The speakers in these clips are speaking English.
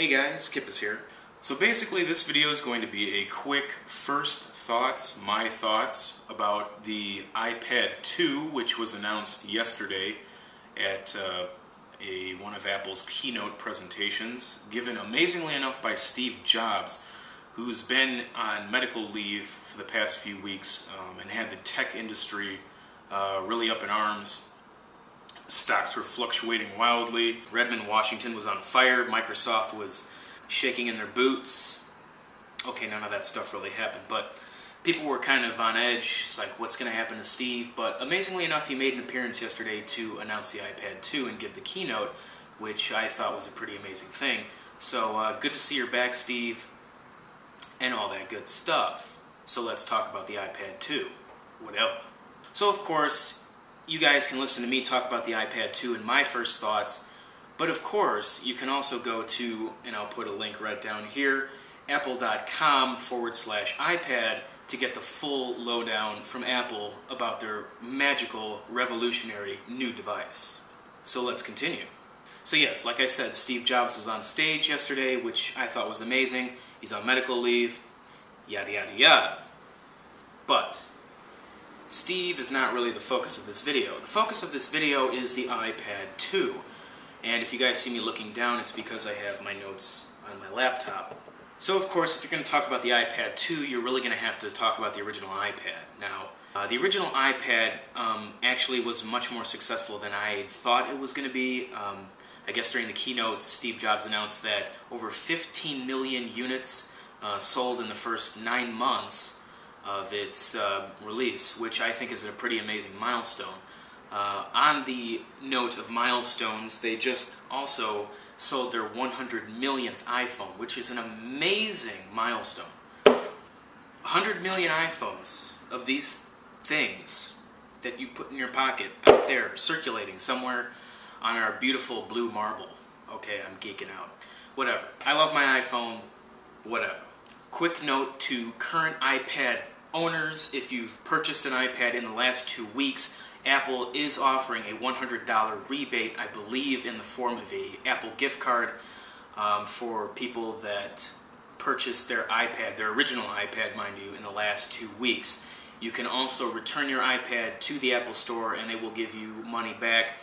Hey guys, Kip is here. So basically this video is going to be a quick first thoughts, my thoughts about the iPad 2, which was announced yesterday at one of Apple's keynote presentations, given amazingly enough by Steve Jobs, who's been on medical leave for the past few weeks and had the tech industry really up in arms. Stocks were fluctuating wildly. Redmond, Washington was on fire. Microsoft was shaking in their boots. Okay, none of that stuff really happened, but people were kind of on edge. It's like, what's going to happen to Steve? But amazingly enough, he made an appearance yesterday to announce the iPad 2 and give the keynote, which I thought was a pretty amazing thing. So good to see you're back, Steve, and all that good stuff. So let's talk about the iPad 2. Whatever. So of course, you guys can listen to me talk about the iPad 2 and my first thoughts, but of course you can also go to, and I'll put a link right down here, apple.com/iPad to get the full lowdown from Apple about their magical, revolutionary new device. So let's continue. So yes, like I said, Steve Jobs was on stage yesterday, which I thought was amazing. He's on medical leave, yada yada yada. But Steve is not really the focus of this video. The focus of this video is the iPad 2. And if you guys see me looking down, it's because I have my notes on my laptop. So of course, if you're going to talk about the iPad 2, you're really going to have to talk about the original iPad. Now, the original iPad actually was much more successful than I thought it was going to be. I guess during the keynote, Steve Jobs announced that over 15 million units sold in the first 9 months of its release, which I think is a pretty amazing milestone. On the note of milestones, they just also sold their 100 millionth iPhone, which is an amazing milestone. 100 million iPhones of these things that you put in your pocket out there, circulating somewhere on our beautiful blue marble. Okay, I'm geeking out. Whatever. I love my iPhone. Whatever. Quick note to current iPad owners: if you've purchased an iPad in the last 2 weeks, Apple is offering a $100 rebate, I believe in the form of a Apple gift card for people that purchased their iPad, their original iPad, mind you, in the last 2 weeks. You can also return your iPad to the Apple Store and they will give you money back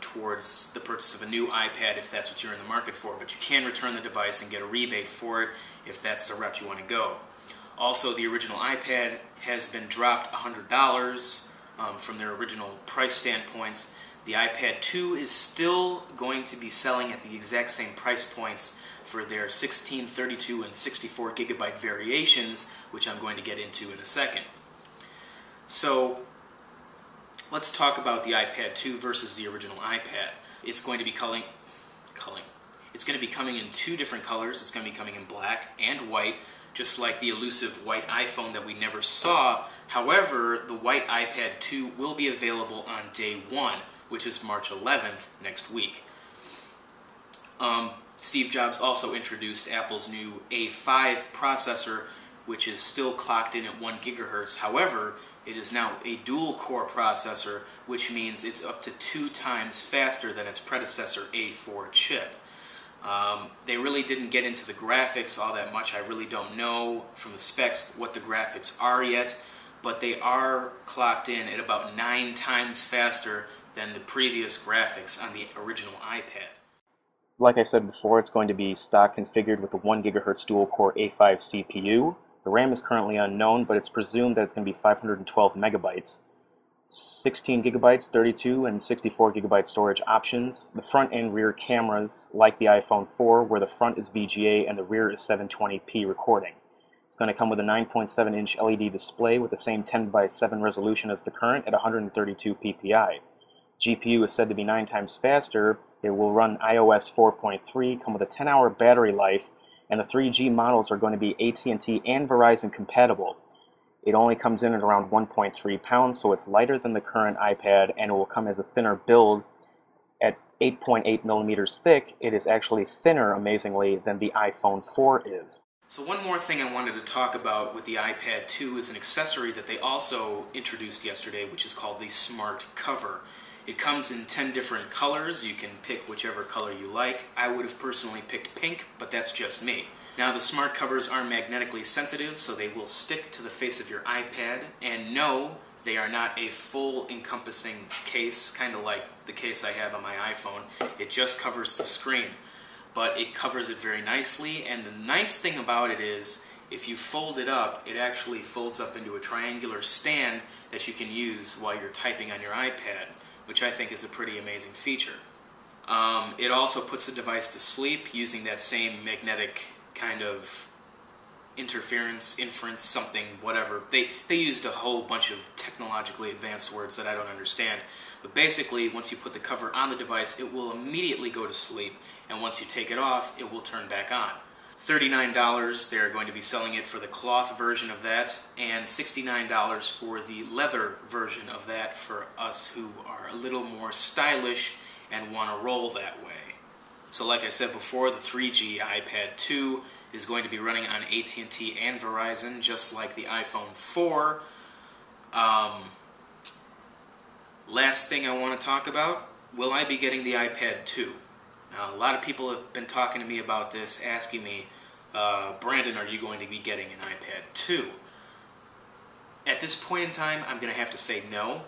towards the purchase of a new iPad if that's what you're in the market for. But you can return the device and get a rebate for it if that's the route you want to go. Also, the original iPad has been dropped $100 from their original price standpoints. The iPad 2 is still going to be selling at the exact same price points for their 16, 32, and 64 gigabyte variations, which I'm going to get into in a second. So let's talk about the iPad 2 versus the original iPad. It's going to be It's going to be coming in 2 different colors. It's going to be coming in black and white, just like the elusive white iPhone that we never saw. However, the white iPad 2 will be available on day 1, which is March 11th, next week. Steve Jobs also introduced Apple's new A5 processor, which is still clocked in at 1 gigahertz. However, it is now a dual-core processor, which means it's up to 2 times faster than its predecessor A4 chip. They really didn't get into the graphics all that much. I really don't know from the specs what the graphics are yet, but they are clocked in at about 9 times faster than the previous graphics on the original iPad. Like I said before, it's going to be stock configured with the 1 GHz dual-core A5 CPU. The RAM is currently unknown, but it's presumed that it's going to be 512 megabytes. 16 gigabytes, 32, and 64 gigabyte storage options. The front and rear cameras, like the iPhone 4, where the front is VGA and the rear is 720p recording. It's going to come with a 9.7-inch LED display with the same 10:7 resolution as the current at 132 ppi. GPU is said to be 9 times faster. It will run iOS 4.3, come with a 10-hour battery life, and the 3G models are going to be AT&T and Verizon compatible. It only comes in at around 1.3 pounds, so it's lighter than the current iPad, and it will come as a thinner build. At 8.8 millimeters thick, it is actually thinner, amazingly, than the iPhone 4 is. So one more thing I wanted to talk about with the iPad 2 is an accessory that they also introduced yesterday, which is called the Smart Cover. It comes in 10 different colors. You can pick whichever color you like. I would have personally picked pink, but that's just me. Now, the smart covers are magnetically sensitive, so they will stick to the face of your iPad. And no, they are not a full encompassing case, kind of like the case I have on my iPhone. It just covers the screen, but it covers it very nicely. And the nice thing about it is, if you fold it up, it actually folds up into a triangular stand that you can use while you're typing on your iPad, which I think is a pretty amazing feature. It also puts the device to sleep using that same magnetic kind of interference, inference, something, whatever. They used a whole bunch of technologically advanced words that I don't understand. But basically, once you put the cover on the device, it will immediately go to sleep, and once you take it off, it will turn back on. $39, they're going to be selling it for the cloth version of that, and $69 for the leather version of that for us who are a little more stylish and want to roll that way. So like I said before, the 3G iPad 2 is going to be running on AT&T and Verizon, just like the iPhone 4. Last thing I want to talk about, will I be getting the iPad 2? Now, a lot of people have been talking to me about this, asking me, Brandon, are you going to be getting an iPad 2? At this point in time, I'm going to have to say no.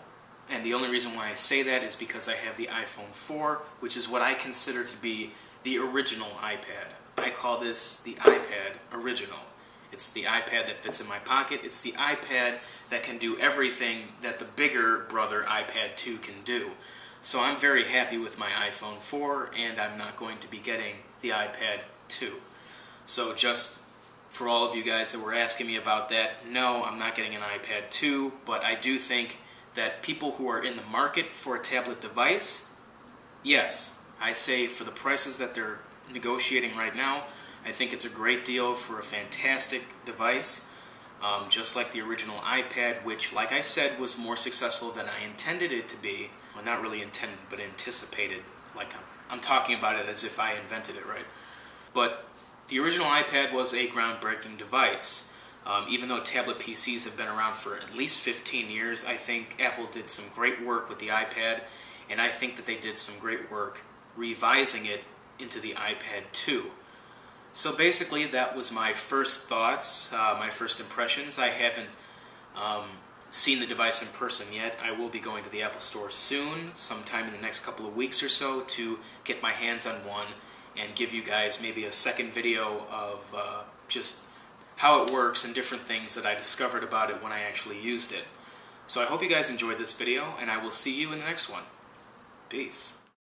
And the only reason why I say that is because I have the iPhone 4, which is what I consider to be the original iPad. I call this the iPad Original. It's the iPad that fits in my pocket. It's the iPad that can do everything that the bigger brother iPad 2 can do. So I'm very happy with my iPhone 4, and I'm not going to be getting the iPad 2. So just for all of you guys that were asking me about that, no, I'm not getting an iPad 2, but I do think that people who are in the market for a tablet device, yes, I say for the prices that they're negotiating right now, I think it's a great deal for a fantastic device, just like the original iPad, which, like I said, was more successful than I intended it to be. Well, not really intended, but anticipated. Like I'm talking about it as if I invented it, right? But the original iPad was a groundbreaking device. Even though tablet PCs have been around for at least 15 years, I think Apple did some great work with the iPad, and I think that they did some great work revising it into the iPad 2. So basically, that was my first thoughts, my first impressions. I haven't seen the device in person yet. I will be going to the Apple Store soon, sometime in the next couple of weeks or so, to get my hands on one and give you guys maybe a second video of just how it works and different things that I discovered about it when I actually used it. So I hope you guys enjoyed this video, and I will see you in the next one. Peace.